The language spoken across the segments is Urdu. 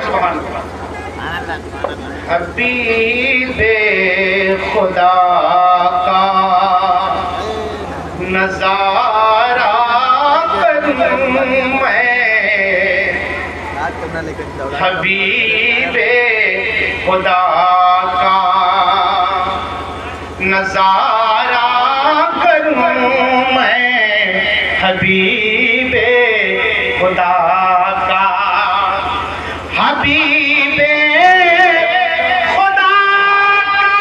سبحان اللہ. حبیب خدا کا نظارہ کروں میں, حبیب خدا کا نظارہ کروں میں, حبیب خدا کا, حبیب خدا کا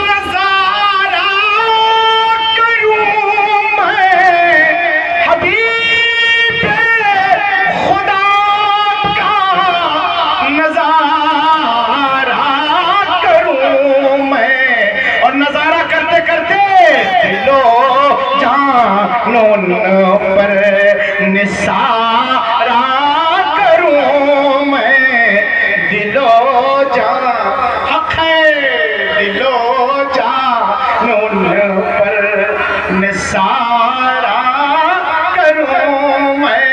نظارہ کروں میں, حبیب خدا کا نظارہ کروں میں. اور نظارہ کرتے کرتے دل و جانوں پر نثارہ کروں میں, دل و جان حق ہے, دل و جانوں پر نثارہ کروں میں.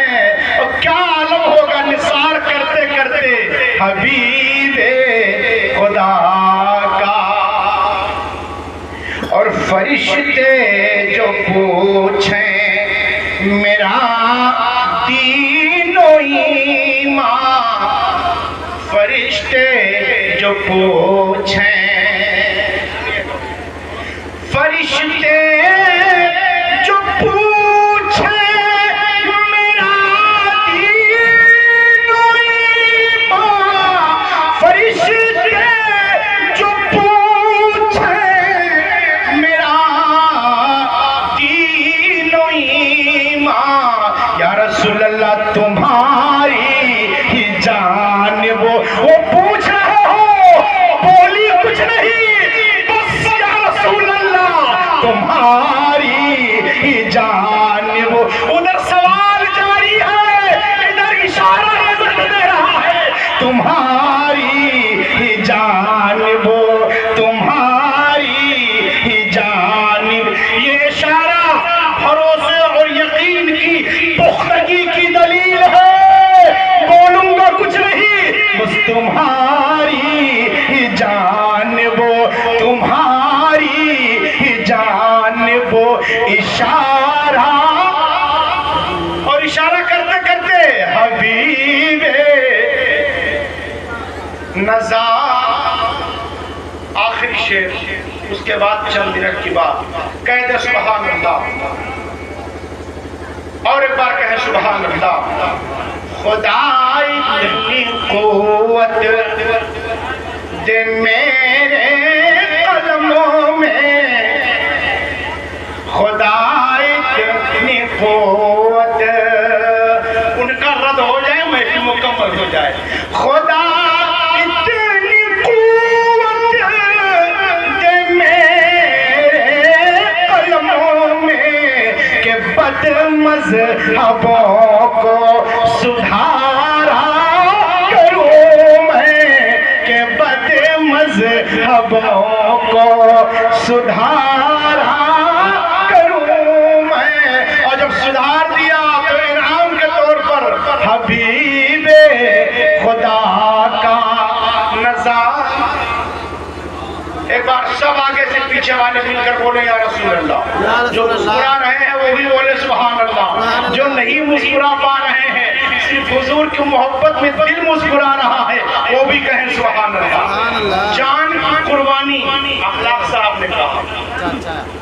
اور کیا عالم ہوگا نثار کرتے کرتے حبیب خدا کا. اور فرشتے جو پوچھیں میرا دین و ایمان, فرشتے جو پوچھیں, فرشتے جو پوچھیں میرا دین و ایمان, فرشتے جو پوچھیں میرا دین و ایمان, یا رسول اللہ تمہاری ہی جان وہ پوچھ رہے ہو, بولی کچھ نہیں, بس یا رسول اللہ تمہاری ہی جان وہ. ادھر سوال جاری ہے, ادھر اشارہ نظر دے رہا ہے, تمہاری ہی جان وہ, تمہاری ہی جان. یہ اشارہ بھروسے اور یقین کی پختگی کی دلیل ہے, بولوں گا کچھ نہیں, بس تمہاری ہی جان وہ, تمہاری ہی جان وہ. اشارہ اور اشارہ کرتے کرتے حبیب نظار, آخری شعر, اس کے بعد چند منٹ کی بات. کہہ دے سبحان اللہ, اور ایک بار کہیں سبحان اللہ. خدا اتنی قوت دے میرے قلموں میں, خدا اتنی قوت, ان کا رد ہو جائے محفل مکمل ہو جائے. خدا اتنی قوت دے میرے قلموں میں کہ بد مذہبوں کو سدھارا کروں میں, کہ بد مذہبوں کو سدھارا کروں میں. اور جب سدھار دیا تو انعام کے طور پر حبیب خدا کا نظارہ. ایک بار سب آگے سے پیچھے والے مل کر بولے یا رسول اللہ. جو مسکرا رہے ہیں وہ بھی بولے سبحان اللہ, جو نہیں مسکرا پا رہے ہیں صرف حضور کی محبت میں دل مسکرا رہا ہے وہ بھی کہیں سبحان اللہ. جان کی قربانی, اخلاق صاحب نے کہا,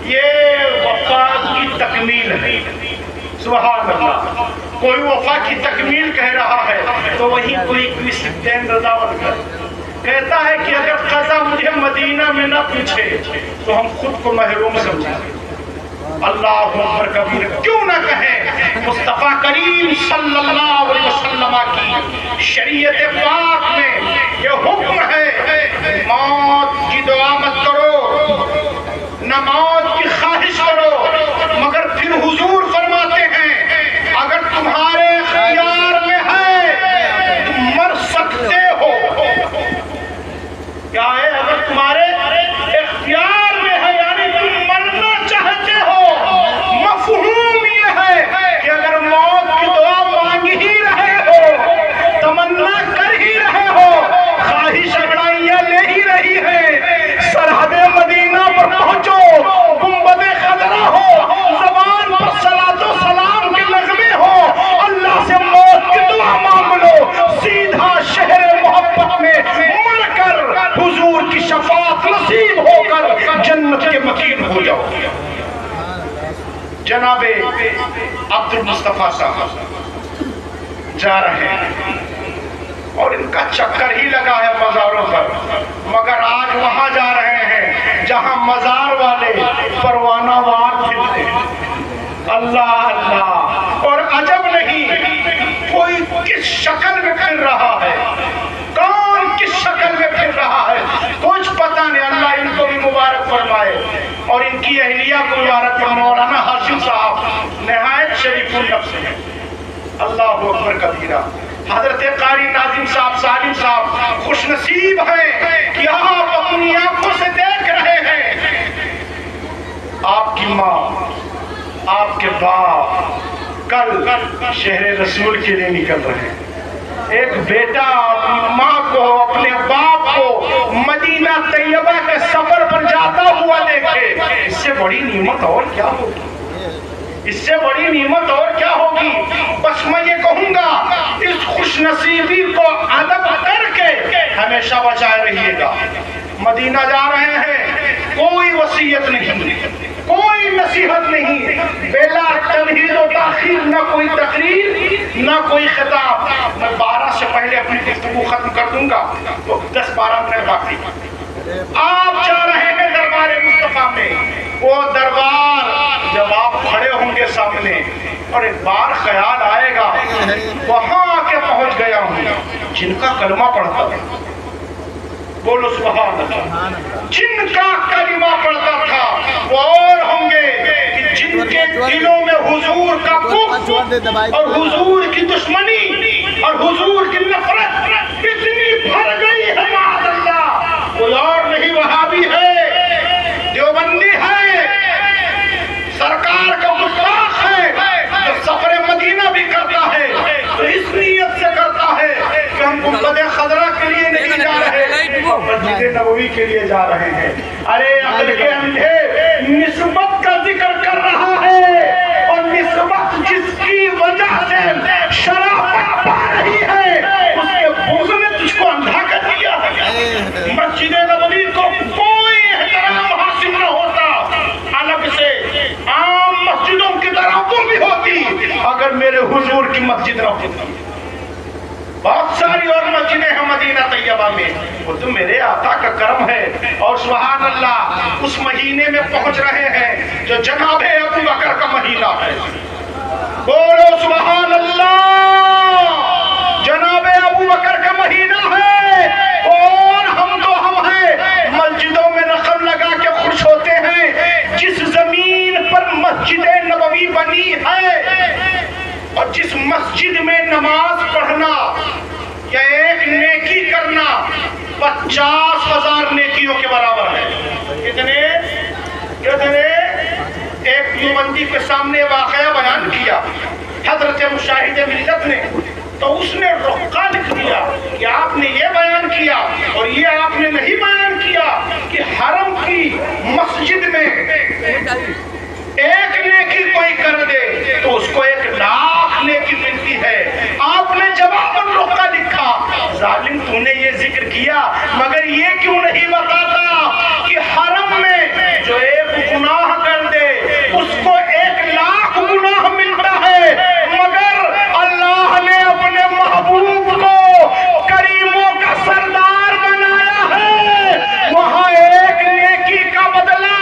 یہ وفا کی تکمیل ہے. سبحان اللہ. کوئی وفا کی تکمیل کہہ رہا ہے تو وہی کوئی سبتین رضا بن کر کہتا ہے کہ اگر قضا مجھے مدینہ میں نہ پوچھے تو ہم خود کو محروم سمجھیں. اللہ اکبر کبیر. کیوں نہ کہیں مصطفیٰ کریم صلی اللہ علیہ وسلم کی شریعت پاک میں یہ حکم ہے, موت کی دعا مت کرو, نہ موت کی خواہش کرو, مگر پھر حضور فرماتے ہیں اگر تمہارے اختیار میں ہے تم مر سکتے ہو. کیا ہے؟ اگر تمہارے اختیار میں ہے یعنی تم مرنا چاہتے ہو. مفہوم یہ ہے کہ اگر موت کی دعا مانگ ہی رہے ہو, تمنا کر شفاعت نصیب ہو کر جنت کے مکین ہو جاؤ. جناب عبد المصطفیٰ صاحب جا رہے ہیں اور ان کا چکر ہی لگا ہے مزاروں پر، مگر آج وہاں جا رہے ہیں جہاں مزار والے پروانہ وار پھرتے ہیں. اللہ اللہ، اور عجب نہیں کوئی کس شکل میں پھر رہا ہے، کون کس شکل میں پھر رہا ہے کچھ پتہ نہیں. اللہ ان کو بھی مبارک فرمائے اور ان کی اہلیہ کو مبارک فرمائے. مولانا ہاشم صاحب نہایت شریف النفس ہیں. اللہ اکبر کبیرہ. حضرت قاری ناظم صاحب سالم صاحب خوش نصیب ہیں کہ آپ اپنی آنکھوں سے دیکھ رہے ہیں آپ کی ماں، آپ کے باپ کل شہر رسول کے لیے نکل رہے ہیں. ایک بیٹا اپنی ماں کو، اپنے باپ کو مدینہ طیبہ کے سفر پر جاتا ہوا دیکھے، اس سے بڑی نعمت اور کیا ہوگی؟ اس سے بڑی نعمت اور کیا ہوگی؟ بس میں یہ کہوں گا اس خوش نصیبی کو ادب کر کے ہمیشہ بچائے رہیے گا. مدینہ جا رہے ہیں، کوئی وصیت نہیں، کوئی نصیحت نہیں، بلا تمہید و تاخیر، نہ کوئی تقریر نہ کوئی خطاب. میں 12 سے پہلے اپنی گفتگو ختم کر دوں گا تو 10-12 منٹ باقی. آپ جا رہے ہیں دربار مصطفیٰ میں، وہ دربار جب آپ کھڑے ہوں گے سامنے اور ایک بار خیال آئے گا وہاں آ کے پہنچ گیا ہوں جن کا کلمہ پڑھتا تھا. بولو سبحان اللہ. جن کا کلمہ پڑھتا تھا وہ اور ہوں گے کہ جن کے دلوں میں حضور کا بغض اور حضور کی دشمنی اور حضور کی نفرت اتنی بھر گئی ہے معاذ اللہ، کوئی اور نہیں وہابی ہے، دیوبندی ہے، سرکار کا گستاخ ہے، جو سفر مدینہ بھی کرتا ہے تو اس نیت سے کرتا ہے کہ ہم گنبد خضرا کے لیے نہیں جا رہے، مسجد نبوی کے لیے جا رہے ہیں. ارے عقل کے اندھے نسبت کا ذکر کر رہا ہے اور نسبت جس کی وجہ سے شرافت پا رہی ہے اس کے بغض نے تجھ کو اندھا کر دیا. مسجد نبوی کو کوئی احترام حاصل نہ ہوتا الگ سے، عام مسجدوں کی طرح وہ بھی ہوتی اگر میرے حضور کی مسجد نہ ہوتی. بہت ساری اور مسجدیں ہیں مدینہ طیبہ میں، وہ تو میرے آقا کا کرم ہے. اور سبحان اللہ اس مہینے میں پہنچ رہے ہیں جو جناب ابو بکر کا مہینہ ہے. بولو سبحان اللہ. جناب ابو بکر کا مہینہ ہے اور ہم ہیں مسجدوں میں رقم لگا کے خوش ہوتے ہیں. جس زمین پر مسجد نبوی بنی ہے اور جس مسجد میں نماز پڑھنا یا ایک نیکی کرنا 50,000 نیکیوں کے برابر ہے. کتنے؟ ایک دیوبندی کے سامنے واقعہ بیان کیا حضرت مشاہد ملت نے، تو اس نے رقعہ لکھ دیا کہ آپ نے یہ بیان کیا اور یہ آپ نے نہیں بیان کیا کہ حرم کی مسجد میں ایک نیکی کوئی کر دے تو اس کو 1,00,000 نیکی ملتی ہے. آپ نے جواب رقعہ لکھا، ظالم تو نے یہ ذکر کیا مگر یہ کیوں نہیں بتاتا کہ حرم میں جو ایک گناہ کر دے اس کو 1,00,000 گناہ ملتا ہے، مگر اللہ نے اپنے محبوب کو کریموں کا سردار بنایا ہے. وہاں ایک نیکی کا بدلہ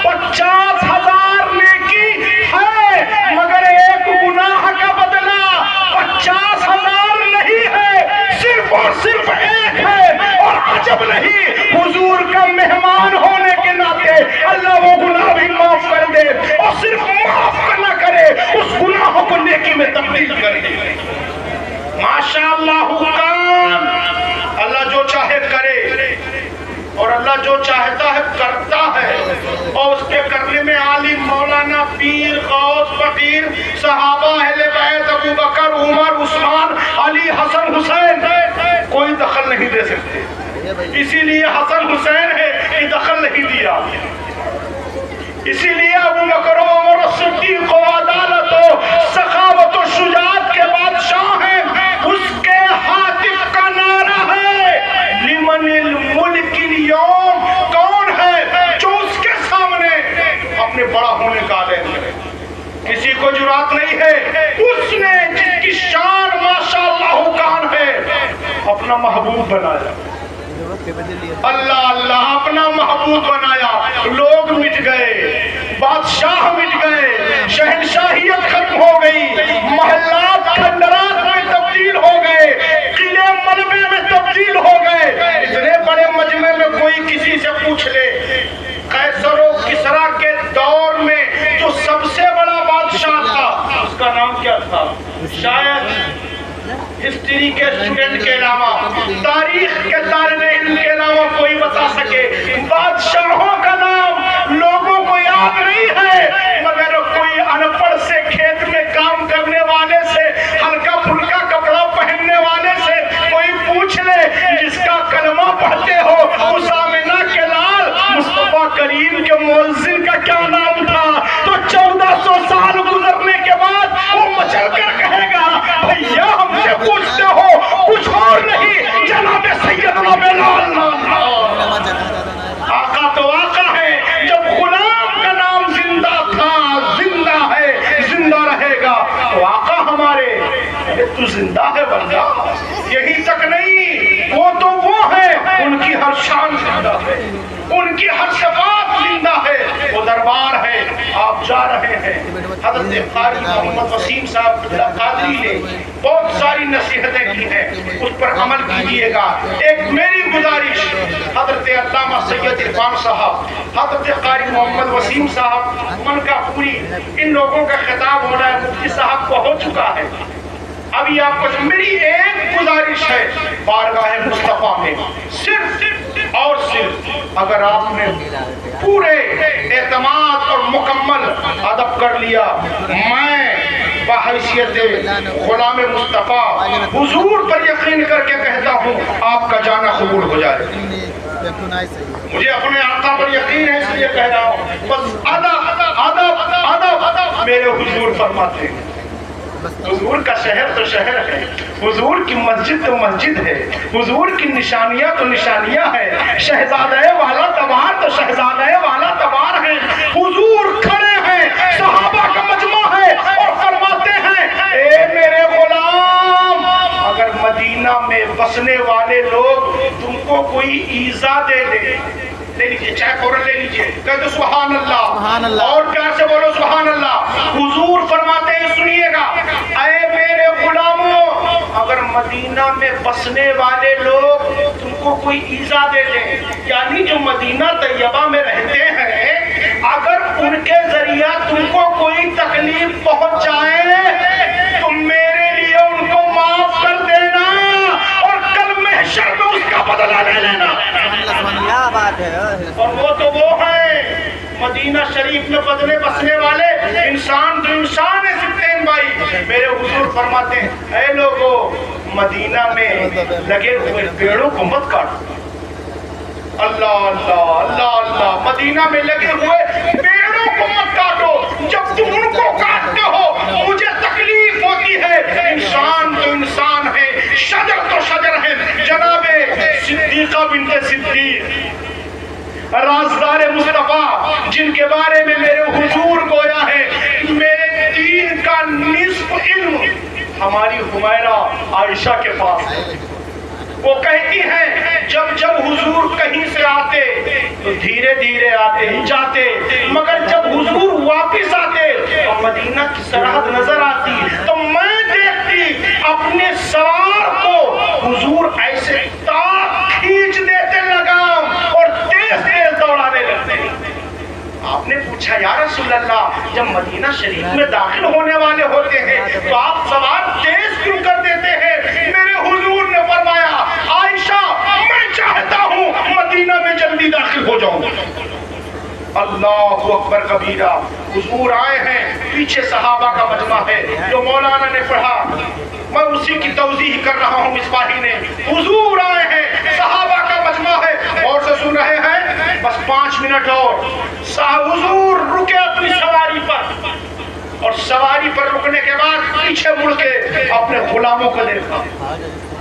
50,000 نیکی ہے مگر ایک گناہ کا بدلہ 50,000 نہیں ہے، صرف اور صرف ایک ہے. اور عجب نہیں حضور کا مہمان ہونے کے ناطے اللہ وہ گناہ بھی معاف کر دے اور صرف معاف نہ کرے اس گناہوں کو نیکی میں تبدیل کر دے. ماشاءاللہ حکام اللہ جو چاہے کرے اور اللہ جو چاہتا ہے کرتا ہے، اور اس کے کرنے میں عالم مولانا پیر غوث فقیر صحابہ اہل بیت ابو بکر عمر عثمان علی حسن حسین کوئی دخل نہیں دے سکتے. اسی لیے حسن حسین ہے کہ دخل نہیں دیا، اسی لیے ابو بکر و عمر صدیق و عدالت و سخاوت و شجاعت کے بادشاہ ہیں. اس کے ہاتف کا نعرہ ہے لمن الملک اليوم بات نہیں ہے، اس نے جس کی شان ماشاءاللہ کان ہے اپنا محبوب بنایا، اللہ اللہ اپنا محبوب بنایا، لوگ مٹ گئے، بادشاہ مٹ گئے، شہنشاہیت ختم ہو گئی، محلات کھنڈرات میں تبدیل ہو گئے، قلعے ملبے میں تبدیل ہو گئے۔ اتنے بڑے مجمع میں کوئی کسی سے پوچھ لے قیصر و کسریٰ کے دور میں جو سب سے بڑا بادشاہ تھا اس کا نام کیا تھا؟ شاید ہسٹری کے اسٹوڈنٹ کے علاوہ، تاریخ کے طالب علم کے علاوہ کوئی بتا سکے؟ بادشاہوں کا نام لوگوں کو یاد نہیں ہے، مگر کوئی ان پڑھ سے، کھیت میں کام کرنے والے سے، ہلکا پھلکا کپڑا پہننے والے سے کوئی پوچھ لے جس کا کلمہ پڑھتے ہو اس آمنہ کے لال مصطفیٰ کریم کے مؤذن کا کیا نام تھا، تو 1400 سال گزرنے کے بعد وہ مچل کر کہے گا بھیا ہم سے پوچھتے ہو کچھ اور نہیں، جناب سیدنا بلال نام تھا۔ آقا تو آقا ہے، جب غلام کا نام زندہ تھا، زندہ ہے، زندہ رہے گا تو آقا ہمارے تو زندہ ہے بندہ۔ یہی تک نہیں، وہ تو وہ ہے، ان کی ہر شان زندہ ہے، ان کی ہر صفات زندہ ہے، وہ دربار ہے، آپ جا رہے ہیں۔ حضرت قاری محمد وسیم صاحب قادری نے بہت ساری نصیحتیں کی ہیں، اس پر عمل کیجئے گا۔ ایک میری گزارش، حضرت علامہ سید عرفان صاحب، حضرت قاری محمد وسیم صاحب، من کا پوری ان لوگوں کا خطاب ہونا ہے، مفتی صاحب کو ہو چکا ہے۔ ابھی آپ کو میری ایک گزارش ہے بارگاہ مصطفیٰ میں، صرف اور صرف اگر آپ نے پورے اعتماد اور مکمل ادب کر لیا، میں بحیثیت غلام مصطفیٰ حضور پر یقین کر کے کہتا ہوں آپ کا جانا قبول ہو جائے۔ مجھے اپنے آقا پر یقین ہے اس لیے کہہ رہا ہوں، بس ادب ادب ادب میرے حضور فرماتے ہیں۔ حضور کا شہر تو شہر ہے، حضور کی مسجد تو مسجد ہے، حضور کی نشانیاں تو نشانیاں ہے، شہزادہ والا تبار تو شہزادہ والا تبار ہے، حضور کھڑے ہیں، صحابہ کا مجمع ہے اور فرماتے ہیں اے میرے غلام، اگر مدینہ میں بسنے والے لوگ تم کو کوئی ایذا دے دے، لے لیجئے، چاہے فوراً لے لیجئے، کہہ دو سبحان اللہ، اور پیار سے بولو سبحان اللہ۔ حضور فرماتے ہیں سنیے گا، اے میرے غلاموں، اگر مدینہ میں بسنے والے لوگ تم کو کوئی ایذا دے دیں، یعنی جو مدینہ طیبہ میں رہتے ہیں، اگر ان کے ذریعہ تم کو کوئی تکلیف پہنچ جائے تو میرے لیے ان کو معاف کر دینا اور کل محشر میں اس کا بدلہ لے لینا۔ اور وہ تو وہ ہیں مدینہ شریف میں بدلے بسنے والے، انسان تو انسان ہے سبتین بھائی۔ میرے حضور فرماتے ہیں اے لوگو، مدینہ میں لگے ہوئے پیڑوں کو مت کاٹو۔ اللہ اللہ اللہ اللہ، مدینہ میں لگے ہوئے پیڑوں کو مت کاٹو، جب تم ان کو کاٹتے ہو مجھے تکلیف ہوتی ہے۔ انسان تو انسان ہے، شجر تو شجر ہے۔ جناب صدیقہ بنت صدیق، رازدار مصطفیٰ، جن کے بارے میں میرے حضور گویا ہے میرے دین کا نصف علم ہماری حمیرہ عائشہ کے پاس ہے۔ وہ کہتی ہیں جب جب حضور کہیں سے آتے تو دھیرے دھیرے آتے جاتے، مگر جب حضور واپس آتے تو مدینہ کی سرحد نظر آتی تو میں دیکھتی اپنے سوار کو حضور ایسے تاک کھینچ دیتے لگام اور تیز تیز دوڑانے لگتے۔ آپ نے پوچھا یا رسول اللہ، جب مدینہ شریف میں داخل ہونے والے ہوتے ہیں تو آپ سوار تیز کیوں کر دیتے ہیں؟ میرے حضور نے فرمایا عائشہ میں چاہتا ہوں مدینہ میں جلدی داخل ہو جاؤں۔ اللہ اکبر کبیرہ۔ حضور آئے ہیں، پیچھے صحابہ کا مجمع ہے جو مولانا نے پڑھا، میں اسی کی توضیح کر رہا ہوں مصباحی نے۔ حضور آئے ہیں، صحابہ کا مجمع ہے، اور سے سن رہے ہیں، بس 5 منٹ اور۔ حضور رکے اپنی سواری پر، اور سواری پر رکنے کے بعد پیچھے مڑ کے اپنے غلاموں کو دیکھا۔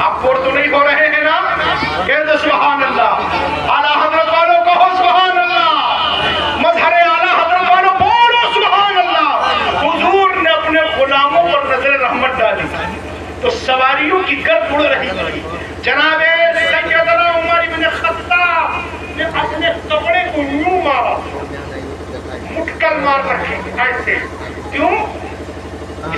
آپ بور تو نہیں ہو رہے ہیں نا؟ کہہ دو سبحان اللہ۔ اعلیٰ حضرت والوں کہو سبحان اللہ، مظہر اعلیٰ حضرت والوں بولو سبحان اللہ۔ حضور نے اپنے سواریوں کی گرد اڑ رہی تھی. جناب سیدنا عمر بن خطاب نے اپنے کپڑے کو یوں مارا, مٹ کر مار رکھے ایسے. کیوں؟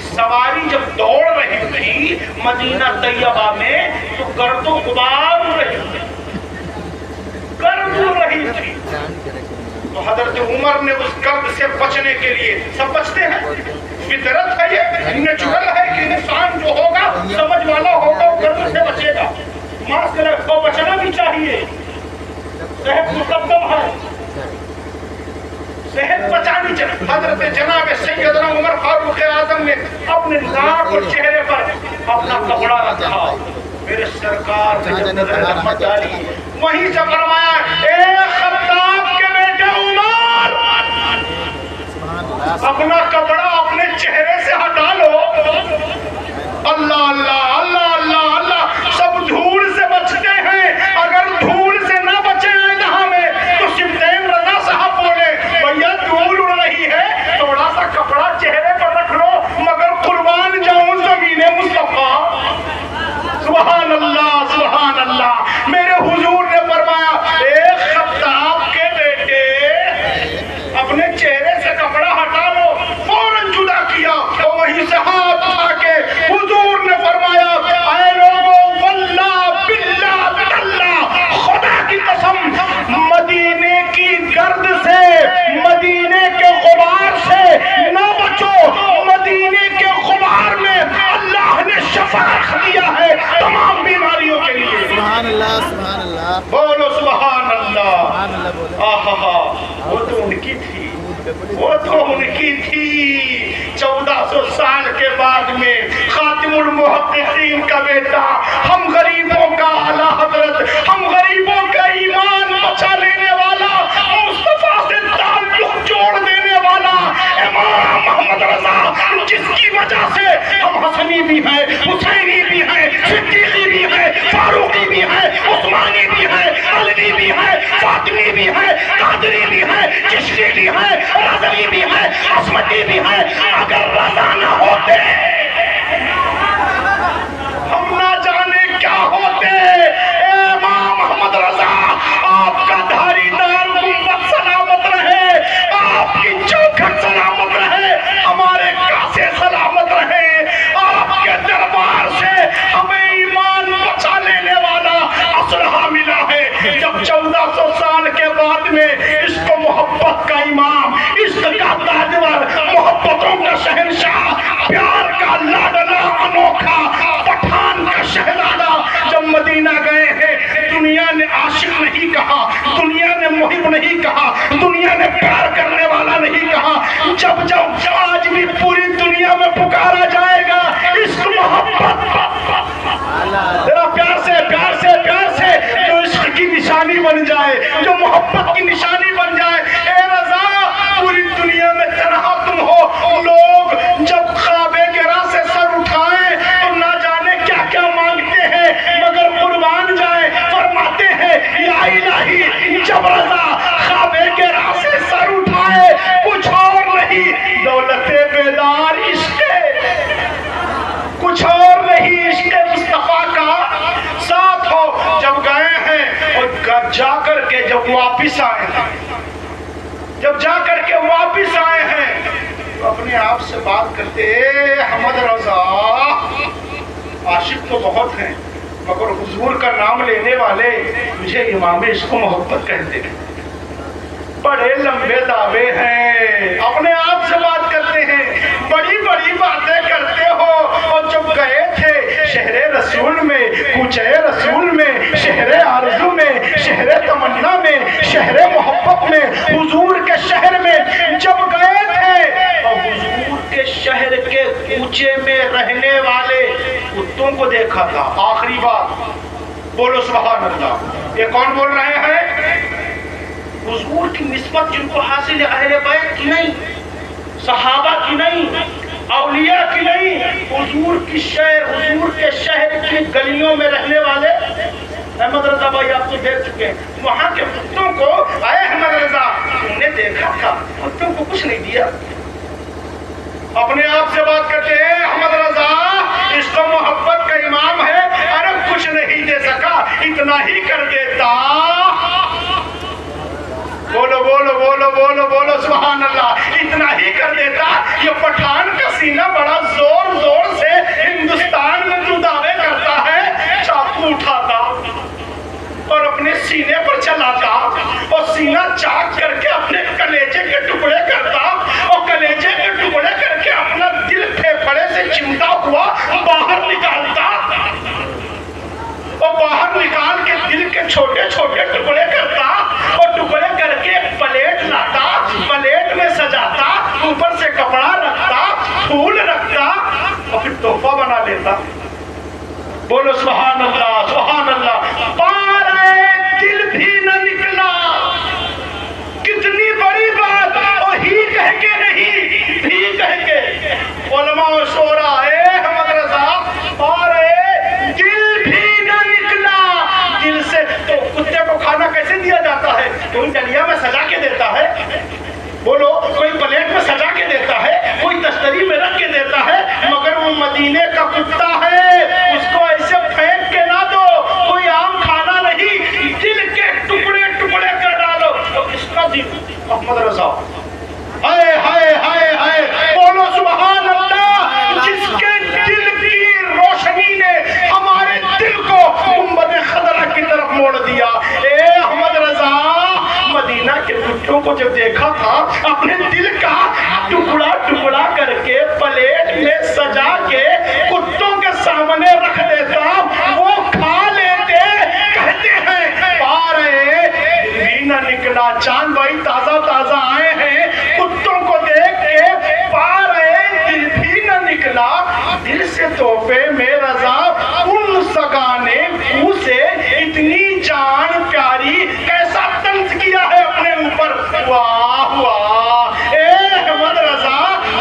سواری جب دوڑ رہی تھی مدینہ طیبہ میں تو گرد و غبار اڑ رہی تھی, گرد اڑ رہی تھی. تو حضرت عمر نے اس گرد سے بچنے کے لیے, سب بچتے ہیں, فطرت ہے یہ, نیچرل ہے کہ انسان جو ہوگا سمجھ والا ہوگا وہ گرد سے بچے گا, ماسک کو بچنا بھی چاہیے, صحت مقدم ہے, صحت بچانی چاہیے. حضرت جناب سیدنا عمر فاروق اعظم نے اپنے ناک اور چہرے پر اپنا کپڑا رکھا. میرے سرکار نے جب نظر رحمت ڈالی وہیں سے فرمایا, اے خطاب کے بیٹے عمر, اپنا کپڑا اپنے چہرے سے ہٹا لو. اللہ اللہ اللہ اللہ اللہ, سب دھول سے بچتے ہیں, اگر دھول سے نہ بچے یہاں میں تو سمتین رضا صاحب بولے بھیا دھول اڑ رہی ہے, تھوڑا سا کپڑا چہرے پر رکھ لو, مگر قربان جاؤں زمین مصطفیٰ. سبحان اللہ سبحان اللہ. میرے حضور نے فرمایا, اے خطاب کے بیٹے اپنے چہرے سے کپڑا ہٹا لو. فوراً جدا کیا اور وہیں سے ہاتھ اٹھا کے حضور نے فرمایا, اے لوگوں واللہ باللہ باللہ, خدا کی قسم مدینے کی گرد سے, مدینے کے غبار سے نہ بچو. مدینے کے غبار میں اللہ نے شفا رکھ دیا ہے تمام بیماریوں کے لیے. سبحان اللہ سبحان اللہ, بولو سبحان اللہ. سبحان اللہ بولو. آہا, وہ تو ان کی تھی, وہ تو ان کی تھی. 1400 سال کے بعد میں خاتم المحققین کا بیٹا, ہم غریبوں کا اعلیٰ حضرت, ہم غریبوں کا ایمان بچا لینے والا, مصطفیٰ سے تعلق جوڑ دینے والا امام محمد رضا, جس کی وجہ سے ہم حسنی بھی ہیں, حسینی بھی ہیں, صدیقی بھی ہیں, فاروقی بھی ہیں, عثمانی بھی ہیں, علی بھی ہیں, فاطمی بھی ہیں, قادری بھی ہیں, چشتی بھی ہیں, رضوی بھی ہیں, عصمتی بھی ہیں. اگر رضا نہ ہوتے ہم نہ جانے کیا ہوتے. امام محمد رضا, آپ کا دھاری دار گنبد سلامت رہے, آپ کی چوکھٹ سلامت رہے, ہمارے کاسے سلامت رہے. آپ کے دربار سے ہمیں ایمان بچا لینے والا اسلحہ ملا ہے. جب 1400 سال کے بعد میں عشق و محبت کا امام, عشق کا تاجور, محبتوں کا شہنشاہ, پیار کا لاڈلا انوکھا, پٹھان کا شہزادہ جب مدینہ گئے ہیں, دنیا نے عاشق نہیں کہا, دنیا نے محب نہیں کہا, دنیا نے پیار کرنے والا نہیں کہا. جب جب آج بھی پوری دنیا میں پکارا جائے گا عشق محبت, ذرا پیار سے پیار سے پیار سے, جو عشق کی نشانی بن جائے, جو محبت کی نشانی بن جائے. اے رضا, پوری دنیا میں تنہا تم ہو. لوگ جب کعبے کے راہ سے سر اٹھائیں تو نہ جانے کیا کیا مانگتے ہیں, مگر قربان جائیں فرماتے ہیں یا الہی, جب رضا کعبے کے راہ سے سر اٹھائے کچھ اور نہیں, دولت بیدار عشق, کچھ اور نہیں, عشق مصطفیٰ کا ساتھ ہو. جب گئے ہیں اور جا کر کے جب واپس آئے ہیں, جب جا کر کے واپس آئے ہیں تو اپنے آپ سے بات کرتے, احمد رضا, عاشق تو بہت ہیں مگر حضور کا نام لینے والے مجھے امام عشق و محبت کہتے ہیں, بڑے لمبے دعوے ہیں. اپنے آپ سے بات کرتے ہیں, بڑی بڑی باتیں کرتے ہو. اور جب گئے تھے شہر رسول میں, کوچے رسول میں, شہر آرزو میں, شہر تمنا میں, شہر محبت میں, حضور کے شہر میں جب گئے تھے اور حضور کے شہر کے کوچے میں رہنے والے کتوں کو دیکھا تھا. آخری بات, بولو سبحان اللہ. یہ کون بول رہے ہیں؟ حضور کی نسبت جن کو حاصل ہے اہل بیت کی نہیں, صحابہ کی نہیں, اولیاء کی نہیں, حضور کی شہر, حضور کے شہر کی گلیوں میں رہنے والے. احمد رضا بھائی آپ تو دیکھ چکے ہیں, وہاں کے کتوں کو, اے احمد رضا تم نے دیکھا تھا, کتوں کو کچھ نہیں دیا. اپنے آپ سے بات کرتے ہیں, احمد رضا عشق و محبت کا امام ہے، ارے کچھ نہیں دے سکا اتنا ہی کر دیتا۔ بولو بولو بولو بولو بولو سبحان اللہ، اتنا ہی کر دیتا۔ یہ پٹھان کا سینہ بڑا زور زور سے ہندوستان میں جو دعوے کرتا ہے، چاقو اٹھاتا اور اپنے سینے پر چلاتا اور سینہ چاک کر کے اپنے کلیجے کے ٹکڑے کرتا اور کلیجے کے ٹکڑے کر کے اپنا دل پھیپھڑے سے چمٹا ہوا باہر نکالتا اور باہر نکال کے دل کے چھوٹے چھوٹے ٹکڑے کرتا اور ٹکڑے کر کے ایک پلیٹ لاتا، پلیٹ میں سجاتا، اوپر سے کپڑا رکھتا، پھول رکھتا اور پھر تحفہ بنا لیتا۔ بولو سبحان اللہ سبحان اللہ۔ پارے دل بھی نہ نکلا، کتنی بڑی بات، اور ہی کہہ کے نہیں، بھی کہہ کے۔ علماء و شورا اے احمد رضا، پارے دل بھی نہ نکلا، دل سے تو کتے کو کھانا کیسے دیا جاتا ہے؟ کوئی ڈلیا میں سجا کے دیتا ہے، بولو کوئی پلیٹ میں سجا کے دیتا ہے، کوئی تشتری میں رکھ کے دیتا ہے، مگر وہ مدینے کا کتا ہے، اس کو ایسے پھینک کے نہ دو، کوئی عام کھانا نہیں، دل کے ٹکڑے ٹکڑے کر ڈالو۔ تو اس کا دل احمد رضا، ہائے ہائے ہائے ہائے، بولو سبحان اللہ، جس کے دل کی روشنی نے ہمارے دل کو گنبد خضرا کی طرف موڑ دیا۔ اے احمد رضا، مدینہ کے کتوں کو جب دیکھا تھا، اپنے دل کا ٹکڑا ٹکڑا کر کے پلیٹ میں سجا کے کتوں کے سامنے رکھ دیتا، وہ کھا لیتے، کہتے ہیں پارے دل بھی نہ نکلا۔ چاند بھائی تازہ تازہ آئے ہیں، کتوں کو دیکھ کے پارے دل بھی نہ نکلا، دل سے تحفے میں رضا ان سگانے بھو سے اتنی جان پیاری، کیسا طنز کیا ہے اپنے اوپر۔ واہ واہ، اے احمد رضا،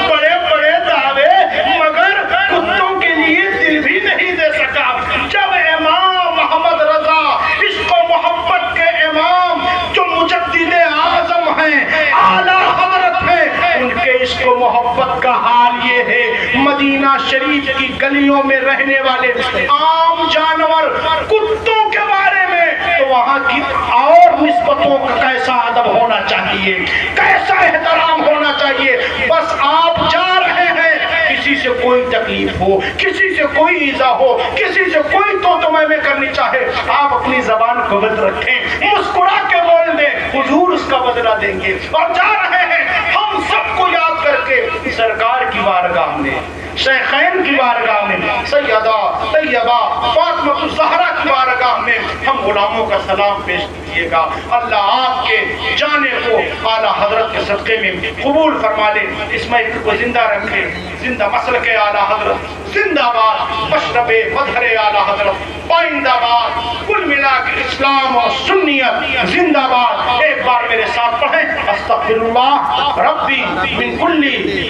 بڑے بڑے دعوے مگر کتوں کے لیے دل بھی نہیں دے سکا۔ جب امام محمد رضا عشق و محبت کے امام، جو مجدد اعظم ہیں، اعلیٰ حضرت ہیں، ان کے عشق و محبت کا حال یہ ہے، مدینہ شریف کی گلیوں میں رہنے والے عام جانور کتوں کے بارے میں تو وہاں کی اور نسبتوں کا کیسا ادب ہونا چاہیے، کیسا احترام ہونا چاہیے۔ بس آپ جا رہے ہیں، کسی سے کوئی تکلیف ہو، کسی سے کوئی ایذا ہو، کسی سے کوئی تو میں کرنی چاہے، آپ اپنی زبان کو بند رکھیں، مسکرا کے بول دیں، حضور اس کا بدلہ دیں گے۔ اور جا رہے ہیں ہم سب کو یاد کر کے سرکار کی بارگاہ میں، شیخین کی بارگاہ میں، سیدہ طیبہ فاطمہ الزہرا کی بارگاہ میں ہم غلاموں کا سلام پیش کیجیے گا۔ اللہ آپ کے جانے کو اعلیٰ حضرت کے صدقے میں قبول فرما لے، اس محفل کو زندہ رکھے، زندہ مسلک اعلیٰ حضرت زندہ باد، مشرب مظہر اعلیٰ حضرت پائندہ باد، کل ملا کے اسلام اور سنیت زندہ باد۔ ایک بار میرے ساتھ پڑھیں، استغفر اللہ ربی من کل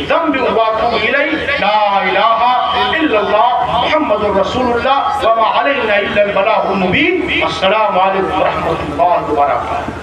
ذنب واتوب الیہ، لا الہ الا اللہ محمد رسول اللہ وما علینا الا البلاغ المبین۔ السلام علیکم ورحمۃ اللہ وبرکاتہ۔